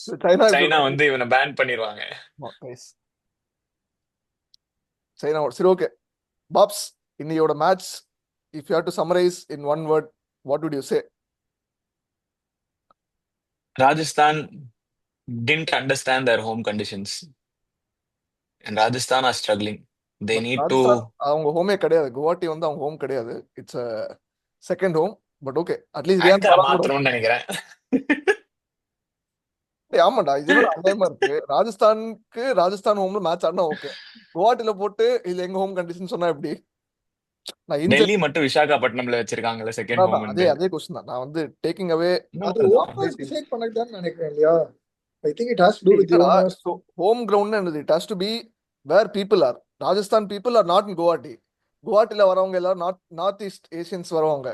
China எப்படி China வந்து இவனை பேன் பண்ணிடுவாங்க. கைஸ்? சைனா சரி, ஓகே. பாப்ஸ், இன்னையோட match, if you have to summarise in one word, what would you say? Rajasthan didn't understand their home conditions, and Rajasthan are struggling. They but need Rajasthan to அவங்க ஹோமே கிடையாது. குவாஹாட்டி வந்து அவங்க home கிடையாது. It's a second home. But okay, at least rank ஆங்கரை வளர்ந்துடும். மாத்தணும்னு நினைக்கிறேன். ஆமாண்டா, இது என்னடா அநியாயமா இருக்கு? ராஜஸ்தானுக்கு ராஜஸ்தான் ஹோம்ல மேட்ச் ஆடினா ஓகே, குவாஹாட்டில போட்டு இது எங்க ஹோம் கண்டிஷன் சொன்னா எப்படி? நான் டெல்லி இன்சென்ட் மட்டும் விசாகப்பட்டினம்ல வச்சிருக்காங்கல்ல செகண்ட் அதான் அதே ஹோம்ன்ட்டு. அதே கொஸ்டின் தான். நான் வந்து டேக்கிங் அவே அது இன்னொரு ஓனர்ஸ் டிசைட் பண்ணதுதான் நினைக்கிறேன் இல்லையா? I think it has to do with the என்னடா ஓனர்ஸ். ஹோம் கிரவுண்ட் என்னது? It has to be where people are. Rajasthan people are not in Guwahati. குவாஹாட்டில வரவங்க எல்லாரும் நார்த் ஈஸ்ட் ஏசியன்ஸ் வரவங்க.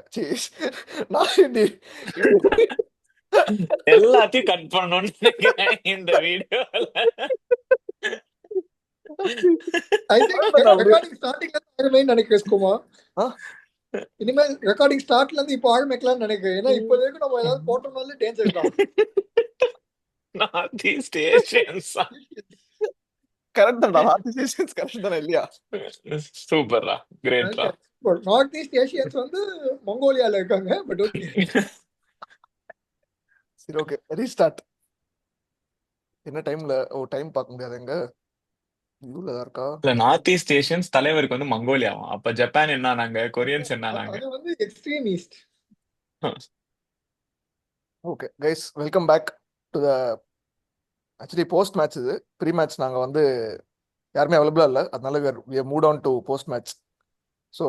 நார்த் இந்திய எல்லாத்தையும் கட் பண்ணணும்னு நினைக்கிறேன் இந்த வீடியோல. ஐ திங்க் ரெக்கார்டிங் ஸ்டார்டிங்ல இருந்து ஆரம்பின்னு நினைக்கிறேன் குமார். இனிமேல் ரெக்கார்டிங் ஸ்டார்ட்ல இருந்து இப்போ ஆரம்பிக்கலாம்னு நினைக்கிறேன். ஏன்னா இப்போ வரைக்கும் நம்ம ஏதாவது போட்டோம்னாலே டேஞ்சர் தான். நார்த் ஈஸ்ட் ஏஷியன்ஸா? கரெக்ட் தான்டா, நார்த் ஈஸ்ட் ஏசியன்ஸ் கரெக்ட் தானே இல்லையா? சூப்பர்ரா, கிரேட்ரா. நார்த் ஈஸ்ட் ஏஷியன்ஸ் வந்து மங்கோலியால இருக்காங்க. பட் ஓகே, சரி ஓகே, ரீஸ்டார்ட். என்ன டைம்ல? ஓ, டைம் பார்க்க முடியாது, எங்க வியூல தான் இருக்கா? இல்ல, நார்த் ஈஸ்ட் ஏஷியன்ஸ் தலைவருக்கு வந்து மங்கோலியாவும், அப்ப ஜப்பான் என்ன நாங்க, கொரியன்ஸ் என்ன நாங்க? அது வந்து extreme east. Okay guys, welcome back to the actually post match. இது ப்ரீ மேட்ச் நாங்கள் வந்து யாருமே அவைலபிளா இல்லை, அதனால we have moved on to post match. So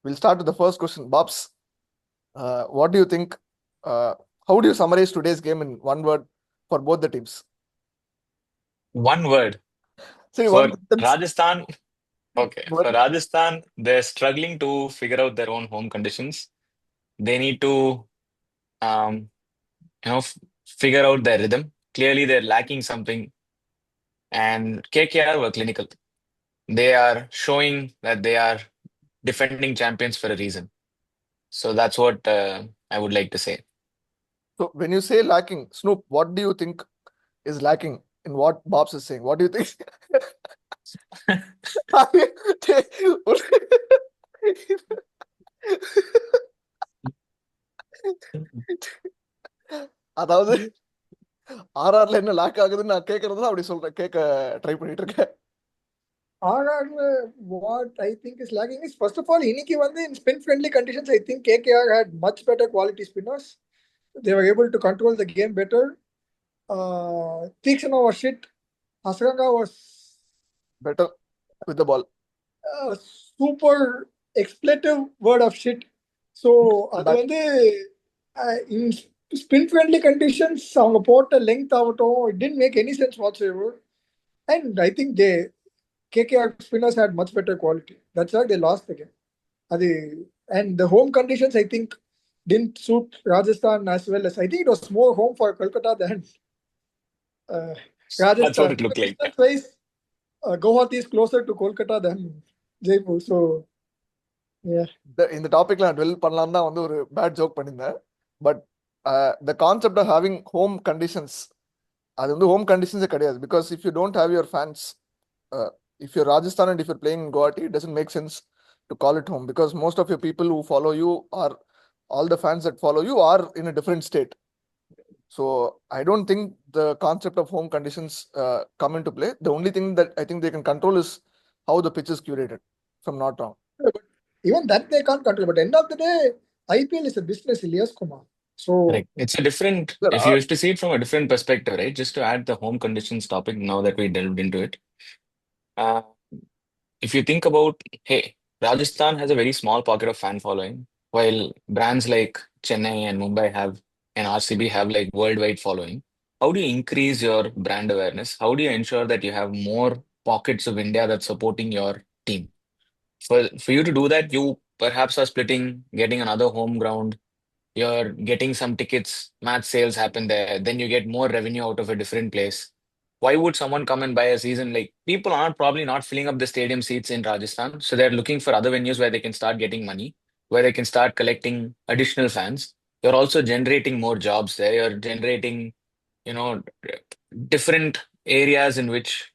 we'll start with the first question. Babs, what do you think? How do you summarize today's game in one word for both the teams? One word Say for one sentence. Rajasthan. Okay, for Word. Rajasthan, they're struggling to figure out their own home conditions. They need to, um, figure out their rhythm. Clearly, they're lacking something. And KKR were clinical. They are showing that they are defending champions for a reason. So that's what I would like to say. So when you say lacking, Snoop, what do you think is lacking in what Babs is saying? What do you think? அதாவது ஆர்ஆர்ல என்ன லேக் ஆகுதுன்னு நான் கேட்கறது அப்படி சொல்றேன், கேட்க try பண்ணிட்டு இருக்கேன். ஆர்ஆர்ல what I think is lacking is, first of all, இன்னைக்கு வந்து in spin friendly conditions, I think KKR had much better quality spinners. They were able to control the game better. Tikshana was shit. Hasranga was Better with the ball. super expletive word of shit. So அது வந்து in spin friendly conditions அவங்க போட்ட length ஆகட்டும், it didn't make any sense whatsoever. And I think KKR spinners had much better quality. That's why they lost the game. And the home conditions, I think, didn't suit Rajasthan as well as, I think it was more home for Kolkata than That's what Rajasthan. it looked like. Distance wise, Guwahati is closer to Kolkata than Jaipur. So, yeah. இந்த டாபிக்ல நான் twelve பண்ணலாம் தான் வந்து ஒரு bad joke பண்ணியிருந்தேன். But the concept of having home conditions, அது வந்து ஹோம் கண்டிஷன்ஸே கிடையாது. Because if you don't have your fans, if you're Rajasthan and if you're playing in Guwahati, it doesn't make sense to call it home, because most of your people who follow you are, all the fans that follow you are in a different state. So I don't think the concept of home conditions come into play. The only thing that I think they can control is how the pitch is curated, if I'm not wrong. But even that they can't control. But end of the day, IPL is a business, Ilyas Kumar. So, Correct. It's a different, if you used to see it from a different perspective, right? Just to add the home conditions topic now that we delved into it. Uh, if you think about, hey, Rajasthan has a very small pocket of fan following, while brands like Chennai and Mumbai have and RCB have like worldwide following. How do you increase your brand awareness? How do you ensure that you have more pockets of India that's supporting your team? For you to do that, you perhaps are splitting, getting another home ground. You're getting some tickets, match sales happen there, then you get more revenue out of a different place. Why would someone come and buy a season? Like people aren't probably not filling up the stadium seats in Rajasthan, so they're looking for other venues where they can start getting money, where they can start collecting additional fans. You're also generating more jobs there. You're generating, different areas in which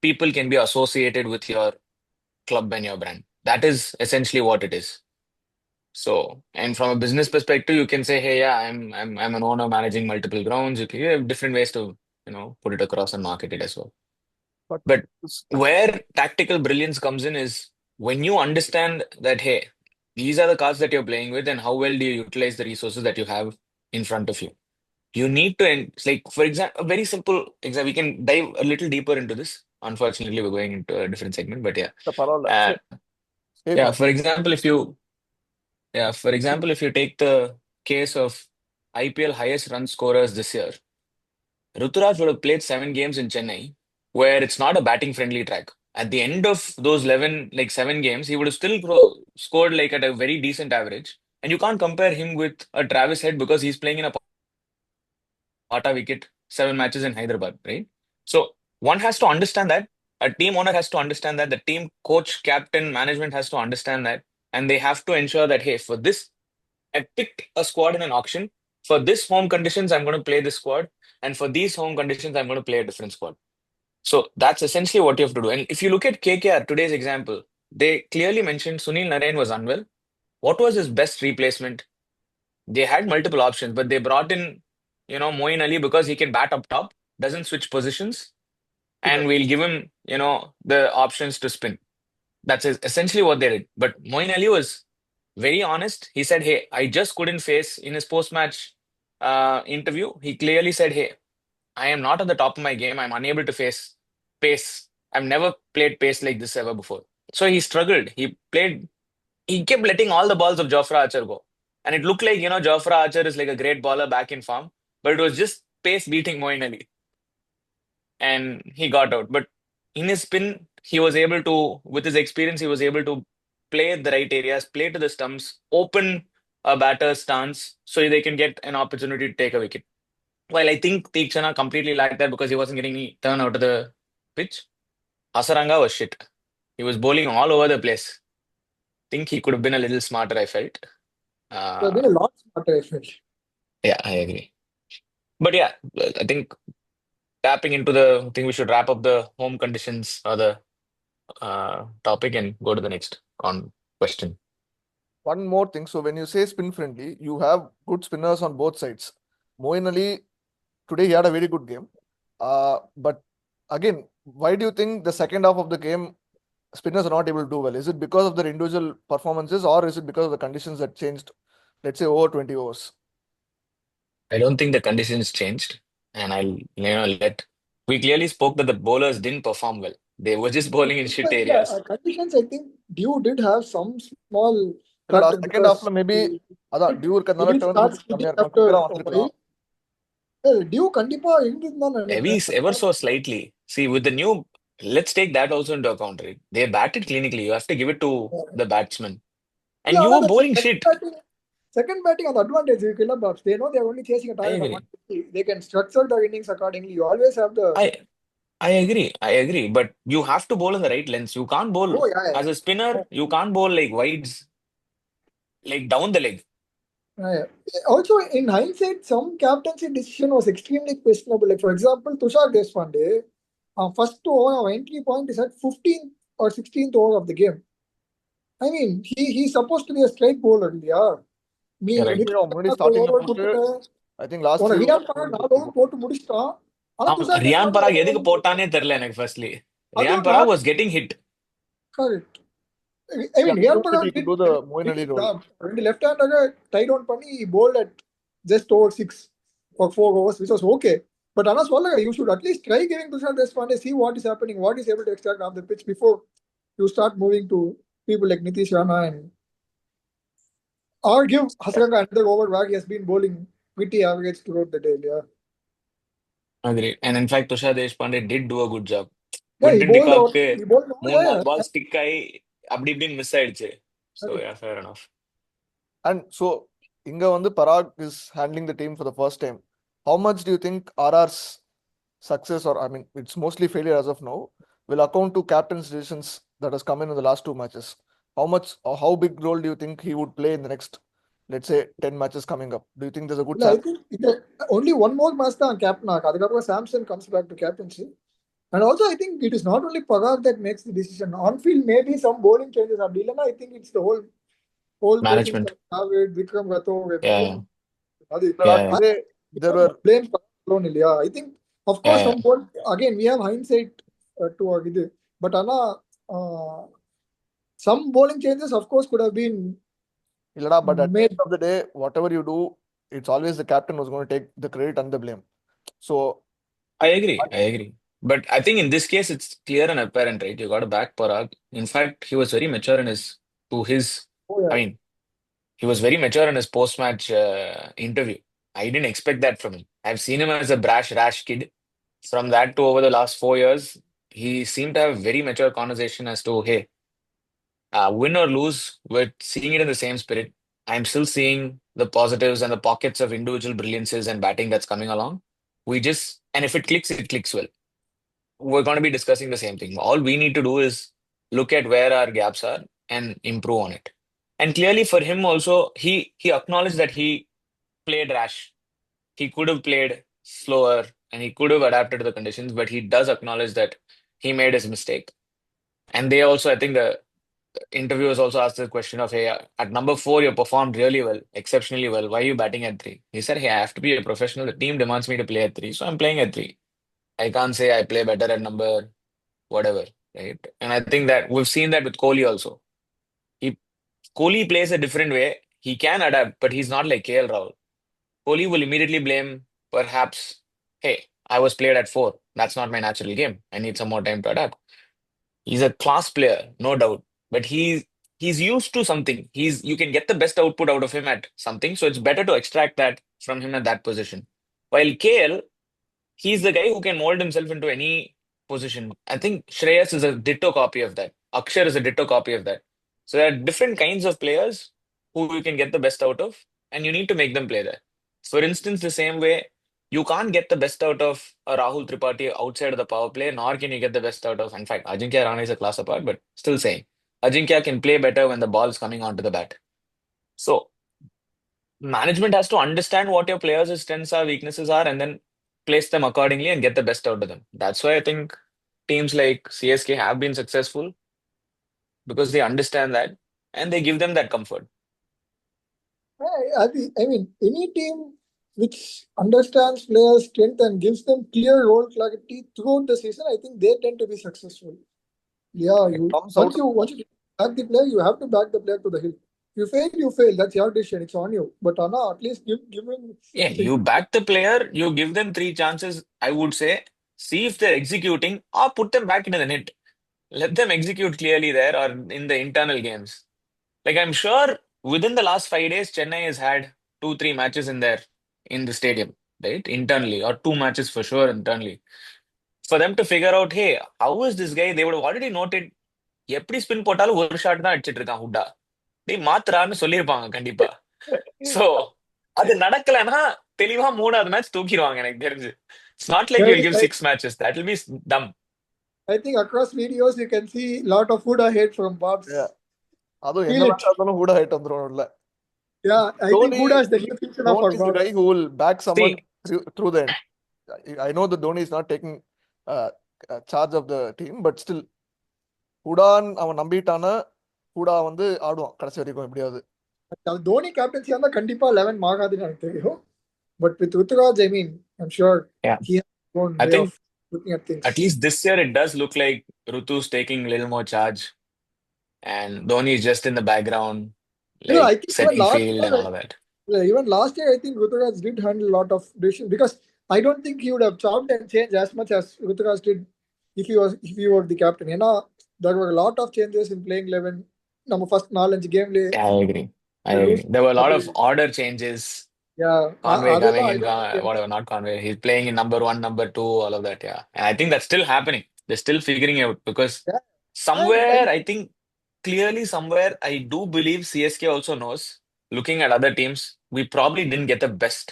people can be associated with your club and your brand. That is essentially what it is. So, and from a business perspective, you can say, hey, yeah, I'm an owner managing multiple grounds. You have different ways to, put it across and market it as well. But But where tactical brilliance comes in is when you understand that, hey, these are the cards that you're playing with, and how well do you utilize the resources that you have in front of you. You need to, it's like, for example, a very simple example. We can dive a little deeper into this. Unfortunately, we're going into a different segment, but yeah. the parallel. Uh, Hey, yeah, man. for example, if you take the case of IPL highest run scorers this year, Ruturaj would have played 7 games in Chennai, where it's not a batting friendly track. At the end of those 11, like 7 games, he would have still scored like at a very decent average. And you can't compare him with a Travis Head because he's playing in a Pata wicket, 7 matches in Hyderabad, right? So one has to understand that. A team owner has to understand that. The team coach, captain, management has to understand that. And they have to ensure that, hey, for this, I picked a squad in an auction. For this home conditions, I'm going to play this squad. And for these home conditions, I'm going to play a different squad. So that's essentially what you have to do. And if you look at KKR, today's example, they clearly mentioned Sunil Narine was unwell. What was his best replacement? They had multiple options, but they brought in, Moeen Ali because he can bat up top, doesn't switch positions, and we'll give him, the options to spin. That's essentially what they did. But Moeen Ali was very honest. He said, hey, I just couldn't face in his post-match interview. He clearly said, hey, I am not at the top of my game. I'm unable to face pace. I've never played pace like this ever before. So he struggled. He kept letting all the balls of Jofra Archer go. And it looked like, Jofra Archer is like a great baller back in form, but it was just pace beating Moeen Ali. And he got out. But in his spin, he was able to, with his experience, he was able to play the right areas, play to the stumps, open a batter's stance so they can get an opportunity to take a wicket. While I think Teekshana completely lacked that because he wasn't getting any turn out of the pitch, Hasaranga was shit. He was bowling all over the place. Think he could have been a little smarter, I felt. There's been a lot smarter, I felt. Yeah, I agree. But yeah, I think tapping into I think we should wrap up the home conditions or the topic and go to the next question. One more thing. So when you say spin friendly, you have good spinners on both sides. Moeen Ali, today he had a very good game. But again, why do you think the second half of the game spinners are not able to do well? Is it because of their individual performances or is it because of the conditions that changed, let's say, over 20 overs? I don't think the conditions changed. And I'll, we clearly spoke that the bowlers didn't perform well. They were just bowling in shit areas. Conditions, I think Dew did have some small Last factor second half, because maybe Dew didn't start spinning after a while. Well, Dew kandipa இருந்திருந்தான்னு நினைக்கிறேன். Ever so slightly. See, with the new, let's take that also into account, right? They batted clinically. You have to give it to the batsman. And Yeah, you were bowling shit. Second batting on the advantage, but they know they're only chasing a target of 150. They can structure the innings accordingly. You always have the. I agree. But you have to bowl in the right lengths. You can't bowl as a spinner. You can't bowl like wides, like down the leg. Also, in hindsight, some captaincy decision was extremely questionable. Like, for example, Tushar Deshpande, first over of entry point is at 15th or 16th over of the game. I mean, he's supposed to be a straight bowler, yeah. I think last Riyan Parag எதுக்கு போட்டானே தெரியல எனக்கு firstly. Riyan Parag was getting hit. Correct. I mean, Riyan Parag did the Moeen Ali role. When the left-hander tied on Pani, he bowled at just over 6 for 4 overs, which was okay. But Anas Wallaga, you should at least try giving Tushar Deshpande, see what is happening, what is able to extract off the pitch before you start moving to people like Nitish Rana and or give Hasaranga another over where he has been bowling witty average throughout the day. Yeah. Agreed. And in fact, Tushar Deshpande did do a good job. Yeah, he bowled 3-4 balls stick ஆகி அப்படி இப்படின்னு miss ஆயிடுச்சு. So yeah, fair enough. And so இங்க வந்து Parag is handling the team for the first time. How much do you think RR's success, or I mean, it's mostly failure as of now, will account to captain's decisions that has come in the last 2 matches? How much or how big role do you think he would play in the next let's say 10 matches coming up? Do you think there's a good I chance? think only one more match தான் captain அதுக்கப்புறம் Samson comes back to captaincy. And also I think it is not only Parag that makes the decision. On field maybe some bowling changes are done. I think it's the whole coaching Management. staff, David, Vikram, Gato, Yeah. There were blame alone. I think of course Yeah. some ball again we have hindsight to இது. But some bowling changes of course could have been Illada, but at the made. end of the day, whatever you do, it's always the captain who's going to take the credit and the blame. So I agree. But I think in this case, it's clear and apparent, right? You got to back Parag. In fact, he was very mature in his, Oh, yeah. I mean, he was very mature in his post-match interview. I didn't expect that from him. I've seen him as a brash, rash kid. From that to over the last 4 years, he seemed to have very mature conversation as to, hey, win or lose, we're seeing it in the same spirit. I'm still seeing the positives and the pockets of individual brilliances and batting that's coming along. And if it clicks well. We're going to be discussing the same thing. All we need to do is look at where our gaps are and improve on it. And clearly for him also, he acknowledged that he played rash. He could have played slower and he could have adapted to the conditions, but he does acknowledge that he made his mistake. And they also, I think the interviewers also asked the question of, hey, at number 4, you performed really well, exceptionally well. Why are you batting at 3? He said, hey, I have to be a professional. The team demands me to play at 3, so I'm playing at 3. I can't say I play better at number whatever, right? And I think that we've seen that with Kohli also. Kohli plays a different way. He can adapt, but he's not like KL Rahul. Kohli will immediately blame, perhaps, hey, I was played at 4. That's not my natural game. I need some more time to adapt. He's a class player, no doubt, but he's used to something. You can get the best output out of him at something, so it's better to extract that from him at that position. While KL, he's the guy who can mold himself into any position. I think Shreyas is a ditto copy of that. Akshar is a ditto copy of that. So there are different kinds of players who you can get the best out of, and you need to make them play there. For instance, the same way you can't get the best out of a Rahul Tripathi outside of the power play, nor can you get the best out of. In fact, Ajinkya Rana is a class apart, but still saying Ajinkya can play better when the ball's coming onto the bat. So management has to understand what your players' strengths are, weaknesses are, and then place them accordingly and get the best out of them. That's why I think teams like CSK have been successful because they understand that and they give them that comfort. I mean, any team which understands players' strength and gives them clear role clarity throughout the season, I think they tend to be successful. Yeah, once you back the player, you have to back the player to the hill. You fail. That's your decision. It's on you. But Anna, at least give him. Yeah, you back the player, you give them 3 chances, I would say. See if they're executing or put them back into the net. Let them execute clearly there or in the internal games. Like I'm sure within the last 5 days, Chennai has had 2, 3 matches in the stadium, right? Internally, or 2 matches for sure internally. For them to figure out, hey, how is this guy? They would have already noted, எப்படி spin போட்டாலும் ஒரு shot தான் அடிச்சிட்டு இருக்கான் ஹுட்டா. டேய் மாத்துறான்னு சொல்லியிருப்பாங்க கண்டிப்பா. So அது நடக்கலன்னா தெளிவா 3வது மேட்ச் தூக்கிடுவாங்க எனக்கு தெரிஞ்சு. It's not like you'll give 6 matches. That will be dumb. I think across videos you can see a lot of Huda hate from Bobs. Yeah. அதுவும் என்ன விட்டாலும் Huda hate வந்துரும்ல. Yeah, I think Huda is the new fiction of Dhoni is the guy who will back someone through the end. I know that Dhoni is not taking charge of the team, but still Hudan அவன் நம்பிட்டானா Huda வந்து ஆடுவான் கடைசி வரைக்கும் எப்படியாவது. Dhoni captaincy அந்த கண்டிப்பா 11 ஆகாதுன்னு எனக்கு தெரியும். But with Ruturaj, I mean, I'm sure he has his own way of looking at things. At least this year it does look like Rutu's taking a little more charge and Dhoni is just in the background, like I think setting field and all of that. Yeah, even last year I think Ruturaj did handle a lot of decisions because I don't think he would have chopped and changed as much as Ruturaj did if he were the captain. You know, there were a lot of changes in playing 11. Number first knowledge game. Yeah, I agree. There were a lot of order changes. Yeah, Conway coming in, whatever, not Conway. He's playing in number 1, number 2, all of that. Yeah, and I think that's still happening. They're still figuring out because somewhere I think clearly somewhere I do believe CSK also knows. Looking at other teams, we probably didn't get the best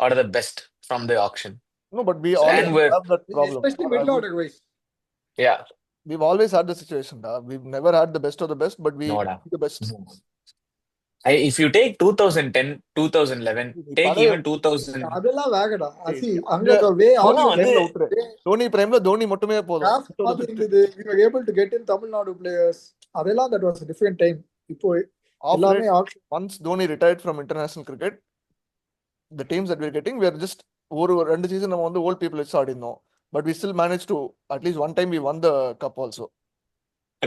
out of the best from the auction. No, but we always have that problem. Especially middle order wise. Yeah. We've always had the situation. We've never had the best of the best, but we the best. If you take 2010, 2011, நீ take பழைய even 2000, அதெல்லாம் வேகடா. ஏய், அங்க அங்க the way அதெல்லாம் also வந்து பிரைம்ல விட்டுரு. தோனி பிரைம்ல தோனி மட்டுமே போதும். draft மாதிரி இருந்தது. We were able to get in Tamil Nadu players. அதெல்லாம் that was a different time. இப்போ Off எல்லாமே late, auction. once Dhoni retired from international cricket, the teams that we're getting, we are just ஒரு ரெண்டு season நம்ம வந்து old people வச்சு ஆடினோம். But we still managed to at least one time we won the cup also.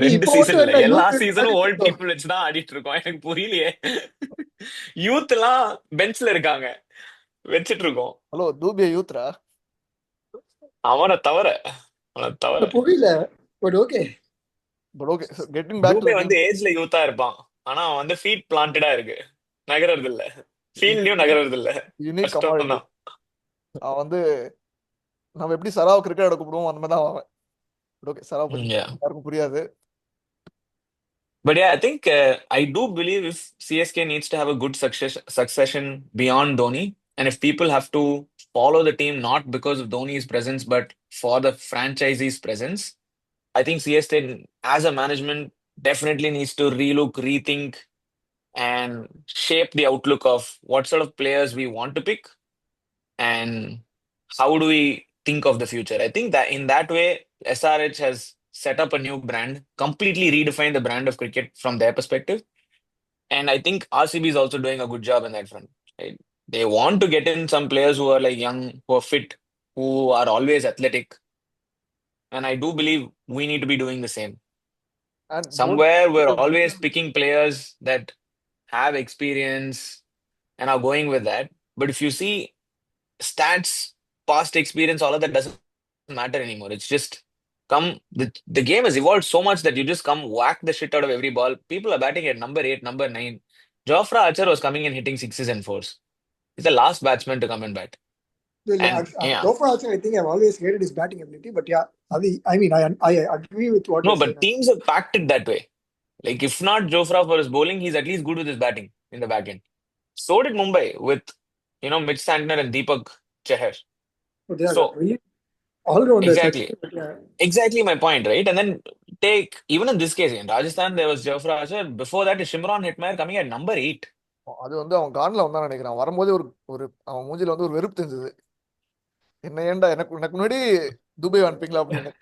நீ 2 இப்போ season மட்டும் இல்ல, என்ன எல்லா யூத் சீசனும் ஓல்ட் பீப்புள் வச்சு தான் ஆடிட்டு இருக்கோம். எனக்கு புரியலையே. யூத் எல்லாம் பெஞ்ச்ல இருக்காங்க, வச்சிட்டு இருக்கோம். ஹலோ தூபியா யூத்ரா? அவனை தவிர புரியல. But okay. But okay, getting back to Dube வந்து ஏஜ்ல யூத்தா இருப்பான், ஆனா அவன் வந்து ஃபீட் பிளான்டடா இருக்கு, நகர்றது இல்ல, ஃபீல்ட்லயும் நகர்றது இல்ல. யூனிக் கஷ்டம் கமாடிட்டி. தான். அவன் வந்து நம்ம எப்படி சராவ் கிரிக்கெட் ஆட கூப்பிடுவோம் அந்த மாதிரி தான் அவன். பட் ஓகே, சராவ் பத்தி Yeah. யாருக்கும் புரியாது. But yeah, I think I do believe if CSK needs to have a good succession beyond Dhoni, and if people have to follow the team not because of Dhoni's presence, but for the franchisee's presence, I think CSK as a management definitely needs to relook, rethink, and shape the outlook of what sort of players we want to pick and how do we think of the future. I think that in that way, SRH has set up a new brand, completely redefined the brand of cricket from their perspective. And I think RCB is also doing a good job in that front. Right? They want to get in some players who are like young, who are fit, who are always athletic. And I do believe we need to be doing the same. And Somewhere we're always picking players that have experience and are going with that. But if you see stats, past experience, all of that doesn't matter anymore. It's just the game has evolved so much that you just come whack the shit out of every ball. People are batting at number 8, number 9. Jofra Archer was coming in hitting sixes and fours. He's the last batsman to come and bat. And yeah, Jofra Archer, I think I've always hated his batting ability, but yeah, I mean, I agree with what no, you're saying. but teams have packed it that way. Like if not Jofra for his bowling, he's at least good with his batting in the back end. So did Mumbai with Mitch Santner and Deepak Chahar. But yeah, So really all-rounders. exactly. Exactly my point, right? And then take, even in this case, in Rajasthan, there was Jofra Archer. Before that, is Shimron Hetmeyer coming at number 8. அது வந்து அவன் கான்ல வந்தான் நினைக்கிறான். வரும்போதே ஒரு அவன் மூஞ்சில வந்து ஒரு வெறுப்பு தெரிஞ்சது. என்ன ஏன்டா எனக்கு முன்னாடி துபை அனுப்பிங்களா அப்படின்னு.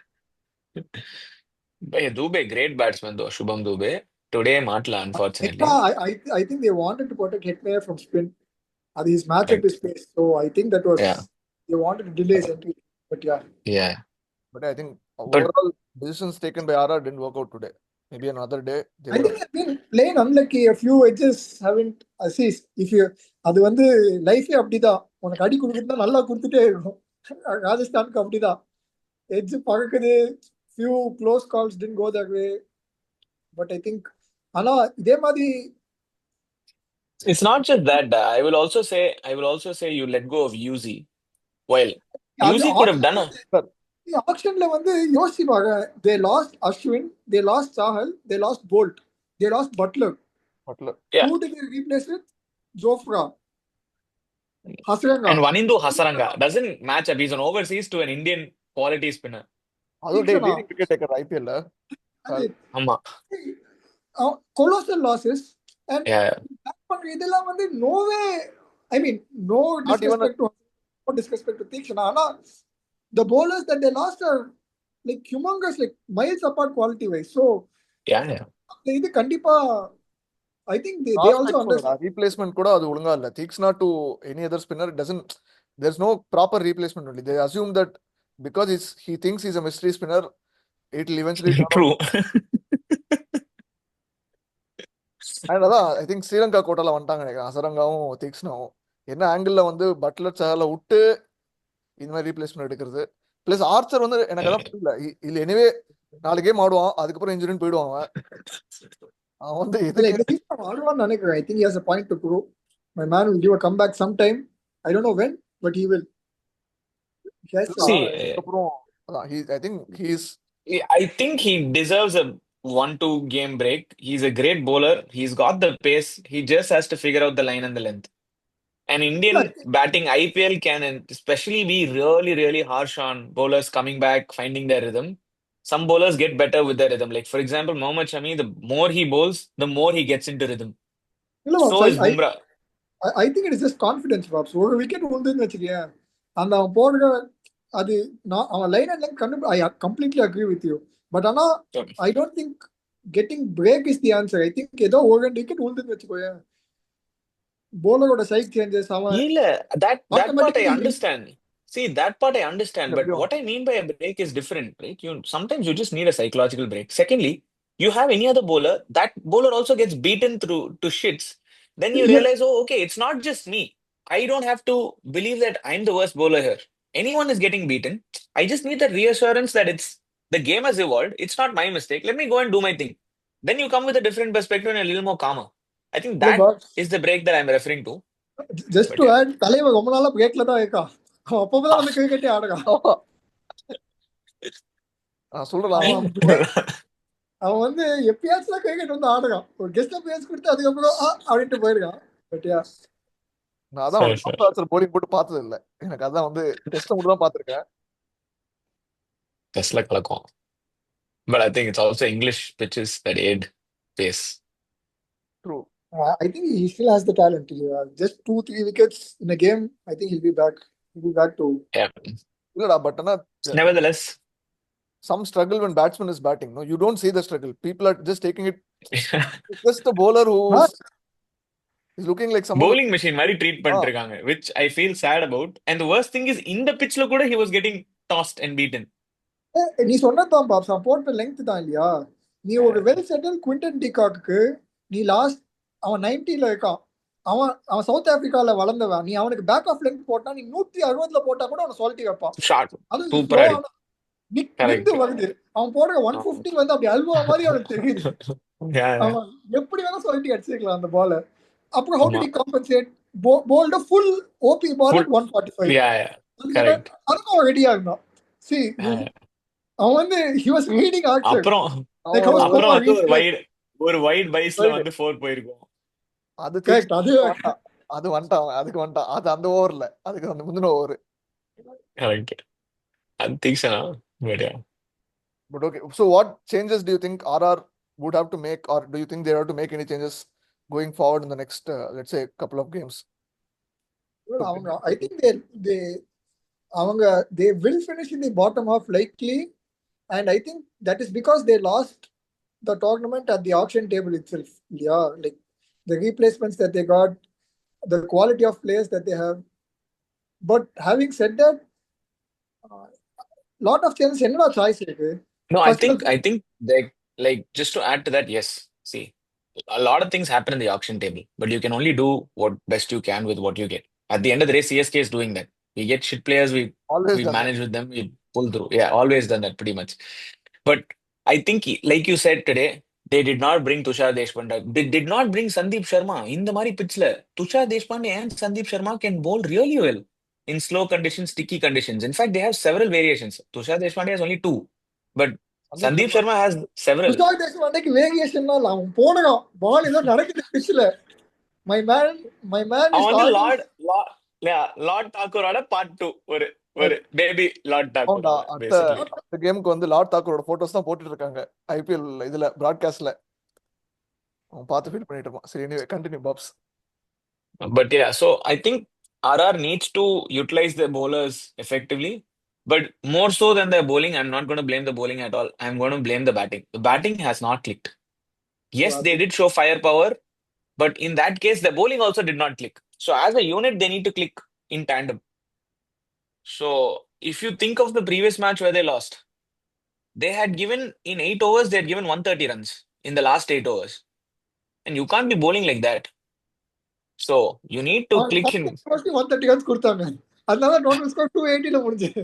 Dubey, great batsman though, Shubham Dubey. Today, Matla, unfortunately. I think they wanted to protect Hetmeyer from spin. His matchup is pace, so I think that was they wanted to delay his entry. But yeah. But I think overall decisions taken by RR didn't work out today. Maybe another day. I think they've been plain unlucky. A few edges haven't assist. If you அது வந்து லைஃபே அப்படிதான். உனக்கு அடி கொடுக்குறதா நல்லா கொடுத்துட்டே இருக்கும். ராஜஸ்தானுக்கு அப்படிதான். எட்ஜ் பறக்குது. Few close calls didn't go that way. But I think ஆனா இதே மாதிரி it's not just that. I will also say you let go of UZ. Well, UZ could have done ஆக்ஷன்ல வந்து யோசிப்பாங்க. They lost Ashwin, they lost Chahal, they lost Bolt, they lost Butler. Yeah. Who did they replace with? Jofra. Hasaranga. And Wanindu Hasaranga doesn't match up. He's an overseas to an Indian quality spinner. leading cricket taker IPL. Colossal losses. And இதெல்லாம் வந்து no way. I mean, no disrespect to Tikshana. The bowlers that they lost are like humongous, like miles apart quality wise. So இது கண்டிப்பா I think they also understand. Replacement கூட அது ஒழுங்கா இல்ல. Tikshana to any other spinner there's no proper replacement only. They assume that because he thinks he's a mystery spinner, it will eventually true. And அதான் I think Sri Lanka கோட்டால வந்துட்டாங்க நினைக்கிறேன். ஹசரங்காவும் தீக்ஷ்னாவும் என்ன angle வந்து Buttler சஹால விட்டு இந்த மாதிரி ரீப்ளேஸ்மெண்ட் எடுக்கிறது. பிளஸ் ஆர்ச்சர் வந்து எனக்கு அதான் புரியல. இல்ல எனிவே 4 கேம் ஆடுவான், அதுக்கப்புறம் இன்ஜுரின்னு போயிடுவான். அவன் வந்து ஆடுவான்னு நினைக்கிறேன். I think he has a point to prove. My man will give a comeback sometime. I don't know when, but he will. I think he deserves a 1-2 game break. He's a great bowler. He's got the pace. He just has to figure out the line and the length. And Indian batting IPL can especially be really, really harsh on bowlers coming back, finding their rhythm. Some bowlers get better with their rhythm. Like, for example, Mohammad Shami, the more he bowls, the more he gets into rhythm. இல்ல So pops, is Bumrah. I think it is just confidence pops. ஒரு wicket விழுந்துன்னு வச்சுக்கேன், அந்த அவன் போடுற அது நான் அவன் line and line கண்டு I completely agree with you. But ஆனா I don't think getting break is the answer. I think ஏதோ ஒரு 2 விக்கெட் விழுந்துன்னு வச்சுக்கோயேன், போலரோட சைட் சேஞ்சஸ் அவன் That part I automatically understand. See, that part I understand, but what I mean by a break is different, right? Sometimes you just need a psychological break. Secondly, you have any other bowler, that bowler also gets beaten through to shits. Then you realize, oh, okay, it's not just me. I don't have to believe that I'm the worst bowler here. Anyone is getting beaten. I just need that reassurance that the game has evolved. It's not my mistake. Let me go and do my thing. Then you come with a different perspective and a little more calmer. I think that is the break that I'm referring to. Just to add, தலைவர் ரொம்ப நாளா பிரேக்ல தான் இருக்கா, அவன் அப்பதான் வந்து கிரிக்கெட்டே ஆடுறான். அவன் வந்து எப்பயாச்சும் தான் கிரிக்கெட் வந்து ஆடுறான், ஒரு கெஸ்ட் அப்பியரன்ஸ் கொடுத்து அதுக்கப்புறம் அப்படின்ட்டு போயிருக்கான். பட்டியா நான் அதான் போலிங் போட்டு பார்த்தது இல்லை, எனக்கு அதான் வந்து டெஸ்ட் மட்டும் தான் பார்த்திருக்கேன். டெஸ்ட்ல கலக்கும். But I think it's also English pitches that aid pace. True. I think he still has the talent. Just 2-3 wickets in a game, I think he'll be back. He'll be back to. Yeah. But nevertheless, some struggle when batsman is batting. No, you don't see the struggle. People are just taking it. It's just the bowler who is looking like someone. Bowling machine மாதிரி treat பண்ணிட்டு இருக்காங்க, which I feel sad about. And the worst thing is, in the pitchல கூட he was getting tossed and beaten. நீ சொன்னதான் பாப்ஸ், போட்ட length தான் இல்லையா. நீ ஒரு வெல் செட்டில் குவிண்டன் டிகாக்கு, நீ லாஸ்ட் அவன் 90ல இருக்கான், அவன் சவுத் ஆப்பிரிக்கால வளர்ந்தவன். நீ அவனுக்கு பேக் ஆஃப் லெங்த் போட்டா, நீ 160 போட்டா கூட அவனை சொல்லிட்டு வைப்பான். அது நிக்கு வருது, அவன் போடுற 150 வந்து அப்படி அல்வா மாதிரி அவனுக்கு தெரியுது. அவன் எப்படி வேணா சொல்லிட்டு அடிச்சிருக்கலாம் அந்த பால. அப்புறம் how did he compensate? bowled a full OP ball at 145. அதுக்கு அவன் ரெடியா இருந்தான். See, அவன் வந்து he was reading outside. அப்புறம் ஒரு வைட் பைஸ்ல வந்து 4 போயிருக்கும். அது கரெக்ட். அது வந்துட்டான், அதுக்கு வந்துட்டான். அது அந்த ஓவர்ல, அதுக்கு அந்த முந்தின over. Correct. I think so. But okay, so what changes do you think RR would have to make, or do you think they have to make any changes going forward in the next let's say couple of games? I think they will finish in the bottom half likely, and I think that is because they lost the tournament at the auction table itself. Yeah, like the replacements that they got, the quality of players that they have. But having said that, lot of chances. Enna choice irukku? No, I think like just to add to that, yes. See, a lot of things happen in the auction table, but you can only do what best you can with what you get. At the end of the day, CSK is doing that. We get shit players, we manage with them, we pull through. Yeah, always done that pretty much. But I think, like you said today, they did not bring Tushar Deshpande. They did not bring Sandeep Sharma. In the mari pitchla, Tushar Deshpande and Sandeep Sharma can bowl really well in slow conditions, sticky conditions. In fact, they have several variations. Tushar Deshpande has only 2, but Sandeep Sharma has several. Tushar Deshpandeக்கு variation தான் அவன் போடுறான், ball ஏதோ நடக்குது பிட்ச்ல. My man is lord தாக்கூரோட part 2, ஒரு baby Lord Thakur. அந்த கேமுக்கு வந்து லார்ட் தாக்கூரோட போட்டோஸ் தான் போட்டுட்டு இருக்காங்க IPL இதுல பிராட்காஸ்ட்ல. அவன் பார்த்து ஃபீல் பண்ணிட்டு இருப்பான். சரி, anyway, continue Bobs. But yeah, so I think RR needs to utilize their bowlers effectively, but more so than their bowling, I'm not going to blame the bowling at all. I'm going to blame the batting. The batting has not clicked. Yes, they did show firepower, but in that case, the bowling also did not click. So as a unit, they need to click in tandem. So if you think of the previous match where they lost, they had given in 8 overs, they had given 130 runs in the last 8 overs. And you can't be bowling like that. So you need to click in. 130 runs கொடுத்தாங்க. அதனால total score 280ல முடிஞ்சது.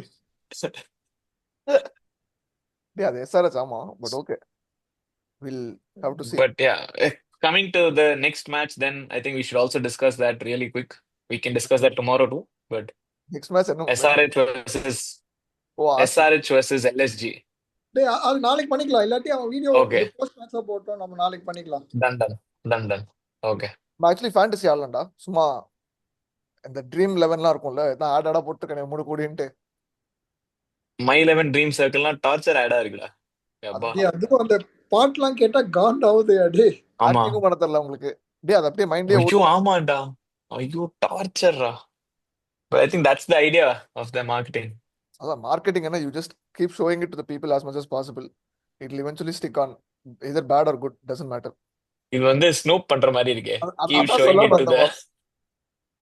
Yeah, the SRH ஆமா, but okay. We'll have to see. But yeah, coming to the next match, then I think we should also discuss that really quick. We can discuss that tomorrow too. But next match SRH versus LSG. அது நாளைக்கு பண்ணிக்கலாம். இல்லாட்டி அவன் video post மேட்சா போட்டோம், நம்ம நாளைக்கு பண்ணிக்கலாம். Done. Okay. ஆக்சுவலி ஃபேண்டசி ஆடலாம்டா. சும்மா இந்த ட்ரீம் 11லாம் இருக்கும்ல, நான் ஆடா போட்டுருக்கேன் 3 கோடின்ட்டு. My 11 ட்ரீம் சர்க்கிள்லாம் டார்ச்சர் ஆடா இருக்குடா. அதுவும் அந்த பாட்லாம் கேட்டா காண்ட் ஆகுது. அடே ஆக்டிங் பண்ண தெரியல உங்களுக்கு. டே அது அப்படியே மைண்ட்லயே ஐயோ ஆமாண்டா, ஐயோ டார்ச்சர்ரா. But I think that's the idea of the marketing. அதான் மார்க்கெட்டிங் என்ன, you just keep showing it to the people as much as possible. It will eventually stick on. Either bad or good, doesn't matter. இது வந்து Snoop பண்ற மாதிரி இருக்கே. Keep அதான் showing சொல்ல it to the வந்தேன்.